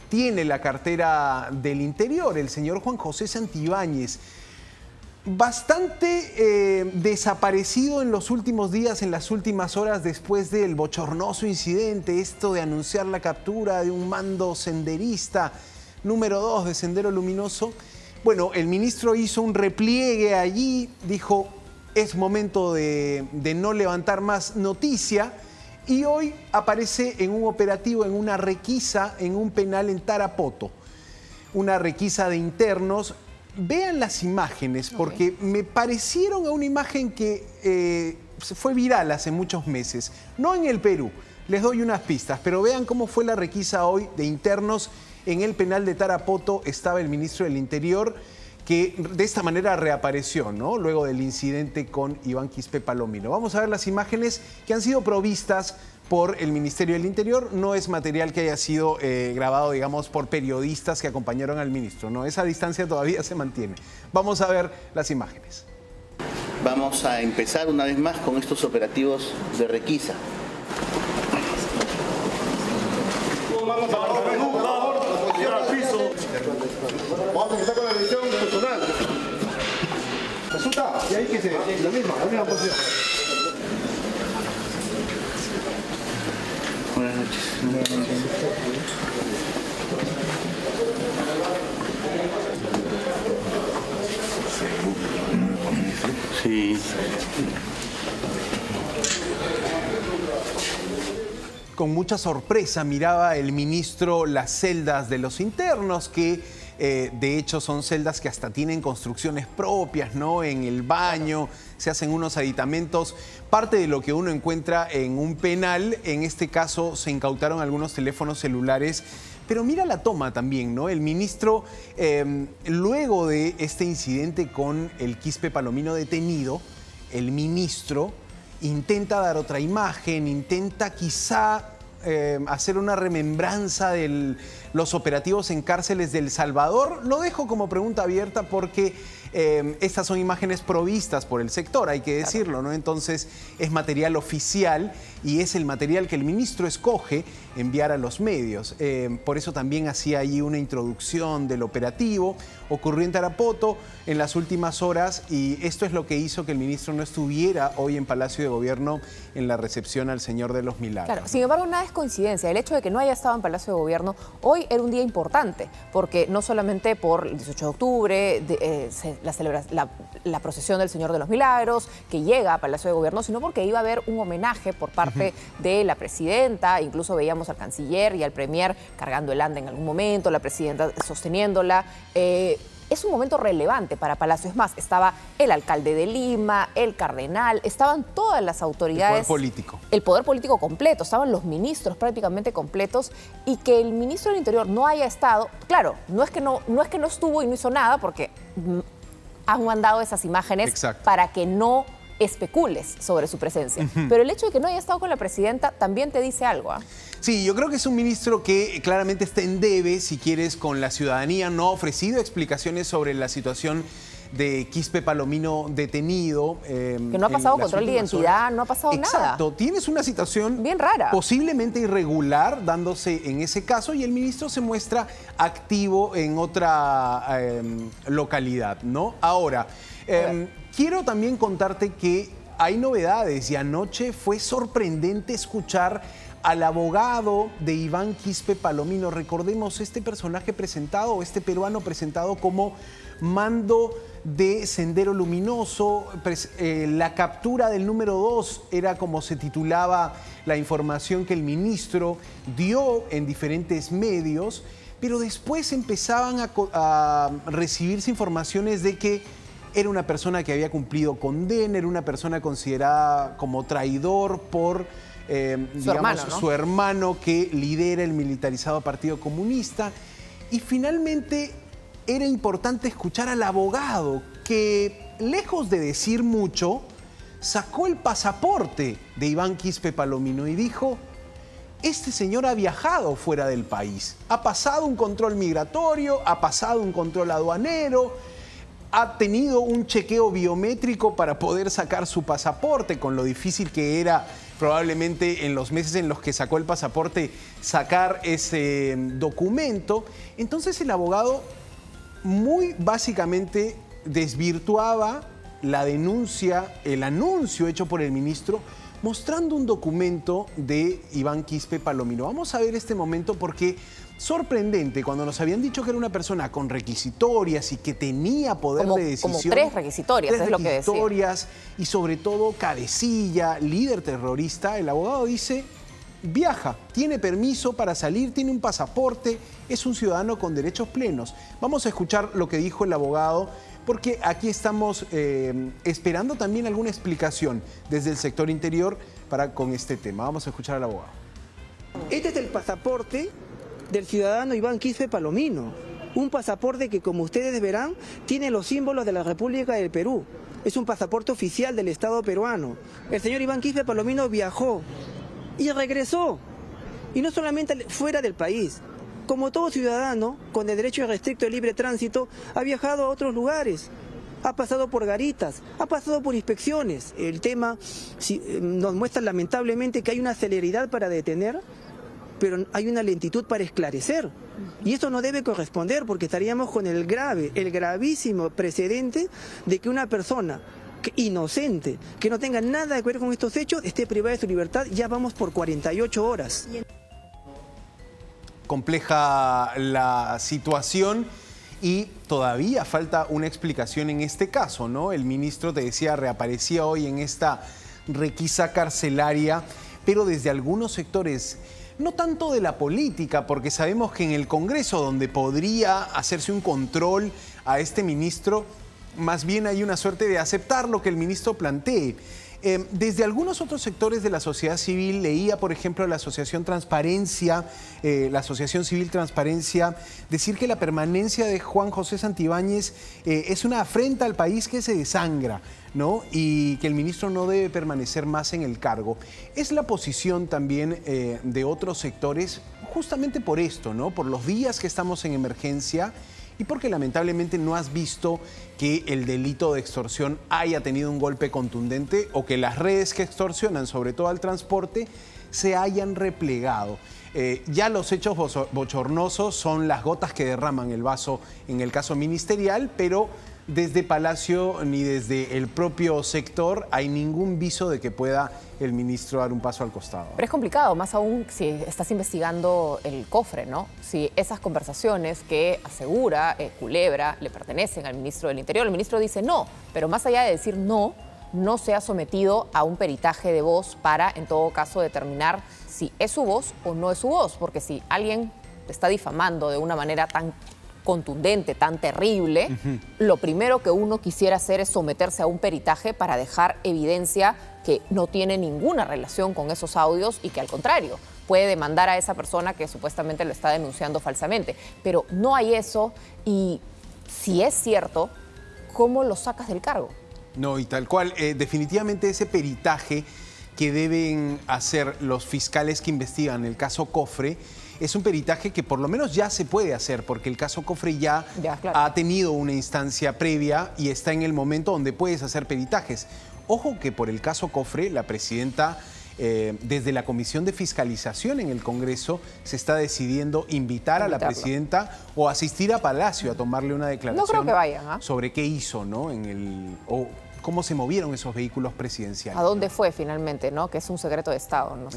tiene la cartera del Interior, el señor Juan José Santibáñez. Bastante desaparecido en los últimos días, en las últimas horas después del bochornoso incidente, esto de anunciar la captura de un mando senderista, número 2 de Sendero Luminoso. Bueno, el ministro hizo un repliegue allí, dijo, es momento de no levantar más noticia, y hoy aparece en un operativo, en una requisa, en un penal en Tarapoto, una requisa de internos. Vean las imágenes, porque me parecieron a una imagen que fue viral hace muchos meses, no en el Perú, les doy unas pistas, pero vean cómo fue la requisa hoy de internos en el penal de Tarapoto. Estaba el ministro del Interior, que de esta manera reapareció, ¿no?, luego del incidente con Iván Quispe Palomino. Vamos a ver las imágenes que han sido provistas por el Ministerio del Interior. No es material que haya sido grabado, digamos, por periodistas que acompañaron al ministro, ¿no? Esa distancia todavía se mantiene. Vamos a ver las imágenes. Vamos a empezar una vez más con estos operativos de requisa. Vamos a empezar con la revisión personal. Resulta, y ahí que se, la misma posición. Buenas noches. Sí. Con mucha sorpresa miraba el ministro las celdas de los internos, que de hecho son celdas que hasta tienen construcciones propias, ¿no? En el baño se hacen unos aditamentos, parte de lo que uno encuentra en un penal. En este caso se incautaron algunos teléfonos celulares. Pero mira la toma también, ¿no? El ministro, luego de este incidente con el Quispe Palomino detenido, el ministro intenta dar otra imagen, intenta quizá hacer una remembranza de los operativos en cárceles de El Salvador. Lo dejo como pregunta abierta porque estas son imágenes provistas por el sector, hay que decirlo, ¿no? Entonces es material oficial y es el material que el ministro escoge enviar a los medios. Por eso también hacía ahí una introducción del operativo. Ocurrió en Tarapoto en las últimas horas y esto es lo que hizo que el ministro no estuviera hoy en Palacio de Gobierno en la recepción al Señor de los Milagros. Claro, sin embargo, nada es coincidencia. El hecho de que no haya estado en Palacio de Gobierno hoy era un día importante, porque no solamente por el 18 de octubre, la procesión del Señor de los Milagros, que llega a Palacio de Gobierno, sino porque iba a haber un homenaje por parte de la presidenta. Incluso veíamos al canciller y al premier cargando el anda en algún momento, la presidenta sosteniéndola. Es un momento relevante para Palacio. Es más, estaba el alcalde de Lima, el cardenal, estaban todas las autoridades. El poder político. El poder político completo, estaban los ministros prácticamente completos, y que el ministro del Interior no haya estado, claro, no es que no estuvo y no hizo nada, porque han mandado esas imágenes para que no especules sobre su presencia. Pero el hecho de que no haya estado con la presidenta también te dice algo, ¿eh? Sí, yo creo que es un ministro que claramente está en debe, si quieres, con la ciudadanía. No ha ofrecido explicaciones sobre la situación de Quispe Palomino detenido. Que no ha pasado control de identidad, no ha pasado nada. Exacto, tienes una situación bien rara, posiblemente irregular dándose en ese caso, y el ministro se muestra activo en otra localidad, ¿no? Ahora, quiero también contarte que hay novedades y anoche fue sorprendente escuchar al abogado de Iván Quispe Palomino. Recordemos, este personaje presentado, este peruano presentado como mando de Sendero Luminoso, la captura del número 2 era como se titulaba la información que el ministro dio en diferentes medios, pero después empezaban a recibirse informaciones de que era una persona que había cumplido condena, era una persona considerada como traidor por su hermano que lidera el militarizado Partido Comunista. Y finalmente era importante escuchar al abogado que, lejos de decir mucho, sacó el pasaporte de Iván Quispe Palomino y dijo: este señor ha viajado fuera del país, ha pasado un control migratorio, ha pasado un control aduanero, ha tenido un chequeo biométrico para poder sacar su pasaporte, con lo difícil que era probablemente en los meses en los que sacó el pasaporte, sacar ese documento. Entonces el abogado muy básicamente desvirtuaba la denuncia, el anuncio hecho por el ministro, mostrando un documento de Iván Quispe Palomino. Vamos a ver este momento porque sorprendente, cuando nos habían dicho que era una persona con requisitorias y que tenía poder de decisión. Como 3 requisitorias, es lo que decía. Requisitorias y sobre todo cabecilla, líder terrorista. El abogado dice, viaja, tiene permiso para salir, tiene un pasaporte, es un ciudadano con derechos plenos. Vamos a escuchar lo que dijo el abogado, porque aquí estamos esperando también alguna explicación desde el sector interior con este tema. Vamos a escuchar al abogado. Este es el pasaporte del ciudadano Iván Quispe Palomino. Un pasaporte que, como ustedes verán, tiene los símbolos de la República del Perú. Es un pasaporte oficial del Estado peruano. El señor Iván Quispe Palomino viajó y regresó. Y no solamente fuera del país. Como todo ciudadano, con el derecho restricto de libre tránsito, ha viajado a otros lugares. Ha pasado por garitas, ha pasado por inspecciones. El tema nos muestra lamentablemente que hay una celeridad para detener, pero hay una lentitud para esclarecer. Y esto no debe corresponder porque estaríamos con el gravísimo precedente de que una persona inocente, que no tenga nada que ver con estos hechos, esté privada de su libertad. Ya vamos por 48 horas. Compleja la situación y todavía falta una explicación en este caso, ¿no? El ministro, te decía, reaparecía hoy en esta requisa carcelaria, pero desde algunos sectores, no tanto de la política, porque sabemos que en el Congreso, donde podría hacerse un control a este ministro, más bien hay una suerte de aceptar lo que el ministro plantee. Desde algunos otros sectores de la sociedad civil, leía, por ejemplo, la Asociación Transparencia, la Asociación Civil Transparencia, decir que la permanencia de Juan José Santibáñez es una afrenta al país que se desangra, ¿no? Y que el ministro no debe permanecer más en el cargo. Es la posición también de otros sectores, justamente por esto, ¿no? Por los días que estamos en emergencia y porque lamentablemente no has visto que el delito de extorsión haya tenido un golpe contundente o que las redes que extorsionan, sobre todo al transporte, se hayan replegado. Ya los hechos bochornosos son las gotas que derraman el vaso en el caso ministerial, pero desde Palacio ni desde el propio sector hay ningún viso de que pueda el ministro dar un paso al costado. Pero es complicado, más aún si estás investigando el cofre, ¿no? Si esas conversaciones que asegura Culebra le pertenecen al ministro del Interior, el ministro dice no, pero más allá de decir no, no se ha sometido a un peritaje de voz para, en todo caso, determinar si es su voz o no es su voz, porque si alguien te está difamando de una manera tan contundente, tan terrible, lo primero que uno quisiera hacer es someterse a un peritaje para dejar evidencia que no tiene ninguna relación con esos audios y que al contrario puede demandar a esa persona que supuestamente lo está denunciando falsamente. Pero no hay eso y si es cierto, ¿cómo lo sacas del cargo? No, y tal cual, definitivamente ese peritaje que deben hacer los fiscales que investigan el caso Cofre es un peritaje que por lo menos ya se puede hacer, porque el caso Cofre ya claro, ha tenido una instancia previa y está en el momento donde puedes hacer peritajes. Ojo que por el caso Cofre, la presidenta, desde la Comisión de Fiscalización en el Congreso, se está decidiendo invitar a la presidenta o asistir a Palacio a tomarle una declaración. No creo que vayan, sobre qué hizo, ¿no? Cómo se movieron esos vehículos presidenciales. ¿A dónde fue finalmente, no? Que es un secreto de Estado, ¿no?